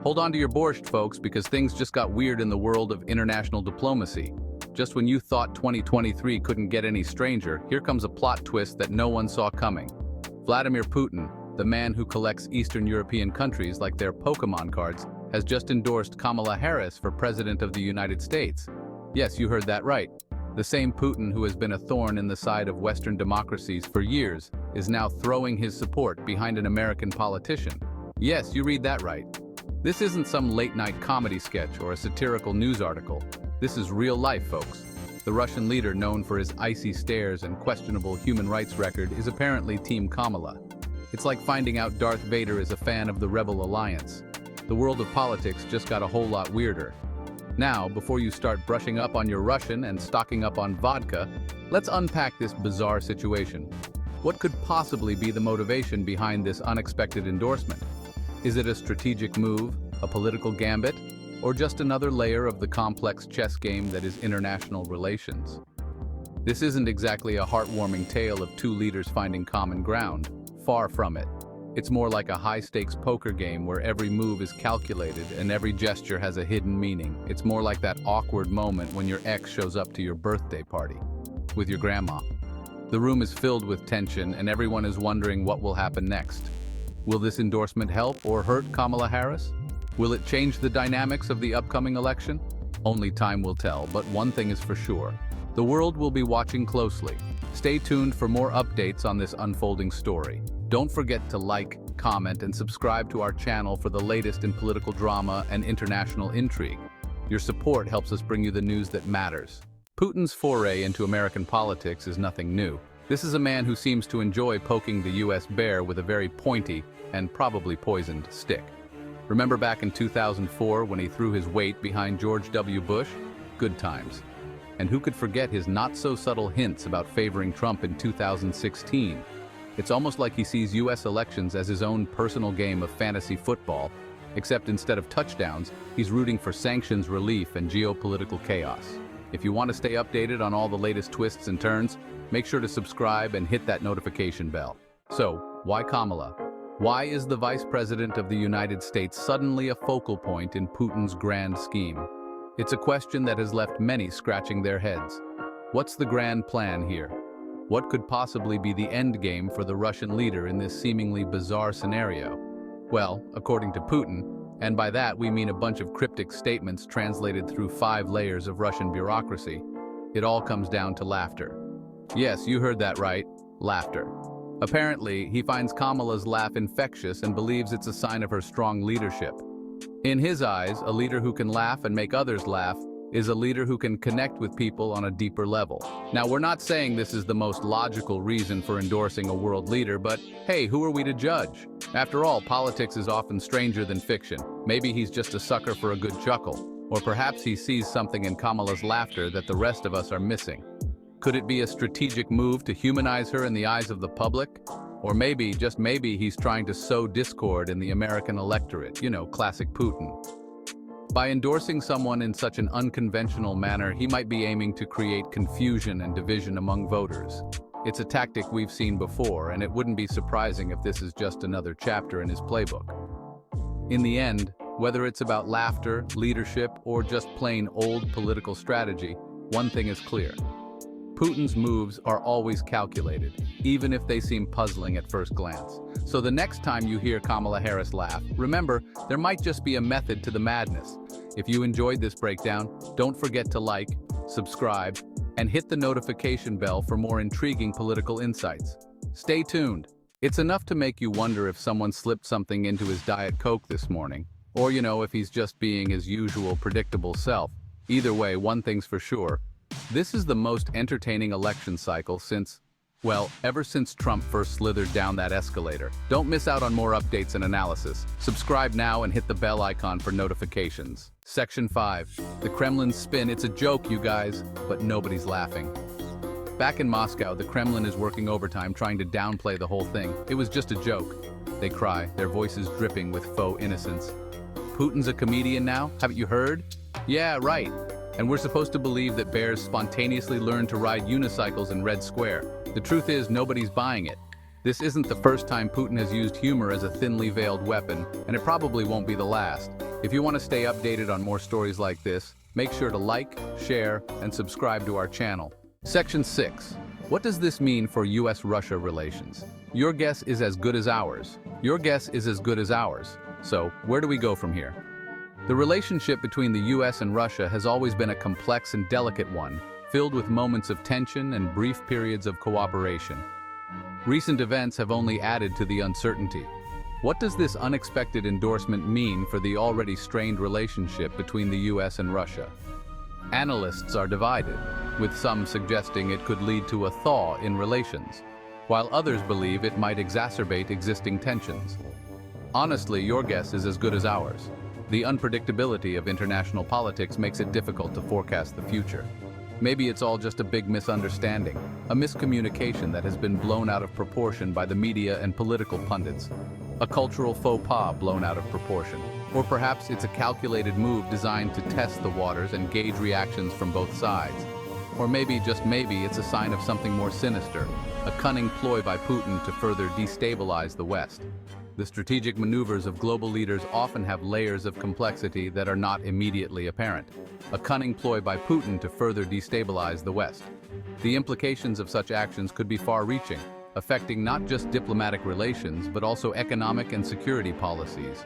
Hold on to your borscht, folks, because things just got weird in the world of international diplomacy. Just when you thought 2023 couldn't get any stranger, here comes a plot twist that no one saw coming. Vladimir Putin, the man who collects Eastern European countries like their Pokemon cards, has just endorsed Kamala Harris for President of the United States. Yes, you heard that right. The same Putin who has been a thorn in the side of Western democracies for years is now throwing his support behind an American politician. Yes, you read that right. This isn't some late-night comedy sketch or a satirical news article. This is real life, folks. The Russian leader, known for his icy stares and questionable human rights record, is apparently Team Kamala. It's like finding out Darth Vader is a fan of the Rebel Alliance. The world of politics just got a whole lot weirder. Now, before you start brushing up on your Russian and stocking up on vodka, let's unpack this bizarre situation. What could possibly be the motivation behind this unexpected endorsement? Is it a strategic move, a political gambit, or just another layer of the complex chess game that is international relations? This isn't exactly a heartwarming tale of two leaders finding common ground. Far from it. It's more like a high-stakes poker game where every move is calculated and every gesture has a hidden meaning. It's more like that awkward moment when your ex shows up to your birthday party with your grandma. The room is filled with tension and everyone is wondering what will happen next. Will this endorsement help or hurt Kamala Harris? Will it change the dynamics of the upcoming election? Only time will tell, but one thing is for sure. The world will be watching closely. Stay tuned for more updates on this unfolding story. Don't forget to like, comment, and subscribe to our channel for the latest in political drama and international intrigue. Your support helps us bring you the news that matters. Putin's foray into American politics is nothing new. This is a man who seems to enjoy poking the US bear with a very pointy and probably poisoned stick. Remember back in 2004 when he threw his weight behind George W. Bush? Good times. And who could forget his not-so-subtle hints about favoring Trump in 2016? It's almost like he sees US elections as his own personal game of fantasy football, except instead of touchdowns, he's rooting for sanctions relief and geopolitical chaos. If you want to stay updated on all the latest twists and turns, make sure to subscribe and hit that notification bell. So, why Kamala? Why is the Vice President of the United States suddenly a focal point in Putin's grand scheme? It's a question that has left many scratching their heads. What's the grand plan here? What could possibly be the end game for the Russian leader in this seemingly bizarre scenario? Well, according to Putin, and by that we mean a bunch of cryptic statements translated through 5 layers of Russian bureaucracy, it all comes down to laughter. Yes, you heard that right, laughter. Apparently, he finds Kamala's laugh infectious and believes it's a sign of her strong leadership. In his eyes, a leader who can laugh and make others laugh is a leader who can connect with people on a deeper level. Now, we're not saying this is the most logical reason for endorsing a world leader, but hey, who are we to judge? After all, politics is often stranger than fiction. Maybe he's just a sucker for a good chuckle, or perhaps he sees something in Kamala's laughter that the rest of us are missing. Could it be a strategic move to humanize her in the eyes of the public? Or maybe, just maybe, he's trying to sow discord in the American electorate, classic Putin. By endorsing someone in such an unconventional manner, he might be aiming to create confusion and division among voters. It's a tactic we've seen before, and it wouldn't be surprising if this is just another chapter in his playbook. In the end, whether it's about laughter, leadership, or just plain old political strategy, one thing is clear. Putin's moves are always calculated, even if they seem puzzling at first glance. So the next time you hear Kamala Harris laugh, remember, there might just be a method to the madness. If you enjoyed this breakdown, don't forget to like, subscribe, and hit the notification bell for more intriguing political insights. Stay tuned. It's enough to make you wonder if someone slipped something into his Diet Coke this morning, or if he's just being his usual predictable self. Either way, one thing's for sure. This is the most entertaining election cycle ever since Trump first slithered down that escalator. Don't miss out on more updates and analysis. Subscribe now and hit the bell icon for notifications. Section 5. The Kremlin Spin. It's a joke, you guys, but nobody's laughing. Back in Moscow, the Kremlin is working overtime trying to downplay the whole thing. It was just a joke. They cry, their voices dripping with faux innocence. Putin's a comedian now? Haven't you heard? Yeah, right. And we're supposed to believe that bears spontaneously learn to ride unicycles in Red Square. The truth is, nobody's buying it. This isn't the first time Putin has used humor as a thinly veiled weapon, and it probably won't be the last. If you want to stay updated on more stories like this, make sure to like, share, and subscribe to our channel. Section 6. What does this mean for US-Russia relations? Your guess is as good as ours. Your guess is as good as ours. So, where do we go from here? The relationship between the US and Russia has always been a complex and delicate one, filled with moments of tension and brief periods of cooperation. Recent events have only added to the uncertainty. What does this unexpected endorsement mean for the already strained relationship between the US and Russia? Analysts are divided, with some suggesting it could lead to a thaw in relations, while others believe it might exacerbate existing tensions. Honestly, your guess is as good as ours. The unpredictability of international politics makes it difficult to forecast the future. Maybe it's all just a big misunderstanding, a miscommunication that has been blown out of proportion by the media and political pundits, a cultural faux pas blown out of proportion. Or perhaps it's a calculated move designed to test the waters and gauge reactions from both sides. Or maybe, just maybe, it's a sign of something more sinister, a cunning ploy by Putin to further destabilize the West. The strategic maneuvers of global leaders often have layers of complexity that are not immediately apparent. A cunning ploy by Putin to further destabilize the West. The implications of such actions could be far-reaching, affecting not just diplomatic relations but also economic and security policies.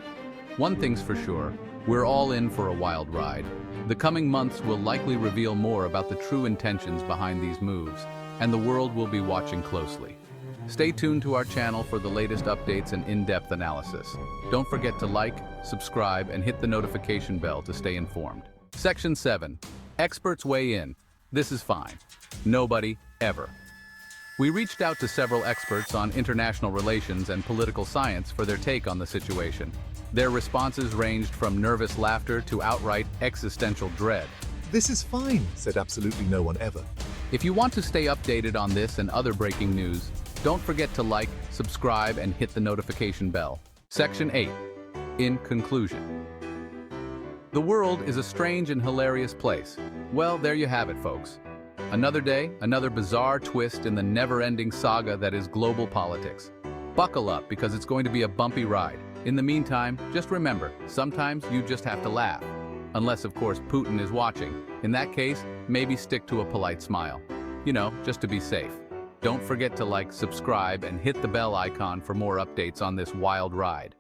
One thing's for sure, we're all in for a wild ride. The coming months will likely reveal more about the true intentions behind these moves, and the world will be watching closely. Stay tuned to our channel for the latest updates and in-depth analysis. Don't forget to like, subscribe, and hit the notification bell to stay informed. Section 7. Experts weigh in. This is fine. Nobody, ever. We reached out to several experts on international relations and political science for their take on the situation. Their responses ranged from nervous laughter to outright existential dread. This is fine, said absolutely no one ever. If you want to stay updated on this and other breaking news, don't forget to like, subscribe, and hit the notification bell. Section 8. In conclusion. The world is a strange and hilarious place. Well, there you have it, folks. Another day, another bizarre twist in the never-ending saga that is global politics. Buckle up, because it's going to be a bumpy ride. In the meantime, just remember, sometimes you just have to laugh. Unless, of course, Putin is watching. In that case, maybe stick to a polite smile. You know, just to be safe. Don't forget to like, subscribe, and hit the bell icon for more updates on this wild ride.